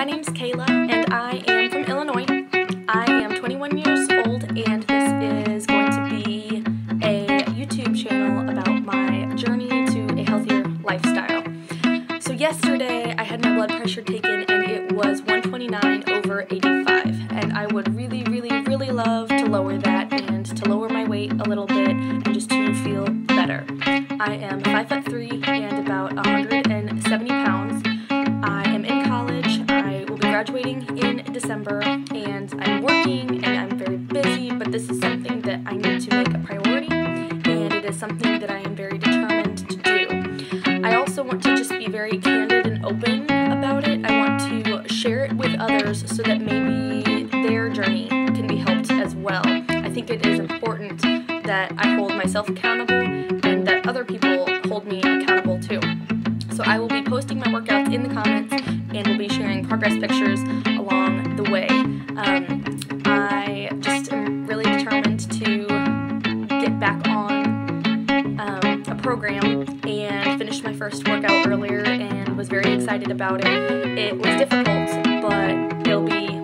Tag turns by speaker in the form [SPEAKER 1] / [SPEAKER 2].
[SPEAKER 1] My name's Kayla, and I am from Illinois. I am 21 years old, and this is going to be a YouTube channel about my journey to a healthier lifestyle. So yesterday, I had my blood pressure taken, and it was 129/85, and I would really love to lower that and to lower my weight a little bit and just to feel better. I am 5'3" and about 170 pounds. I am in college. I will be graduating in December, and I'm working and I'm very busy, but this is something that I need to make a priority, and it is something that I am very determined to do. I also want to just be very candid and open about it. I want to share it with others so that maybe their journey can be helped as well. I think it is important that I hold myself accountable and that other people hold me accountable too. So I will be posting my workouts in the comments and will be sharing progress pictures along the way. I just am really determined to get back on a program and finished my first workout earlier and was very excited about it. It was difficult, but it'll be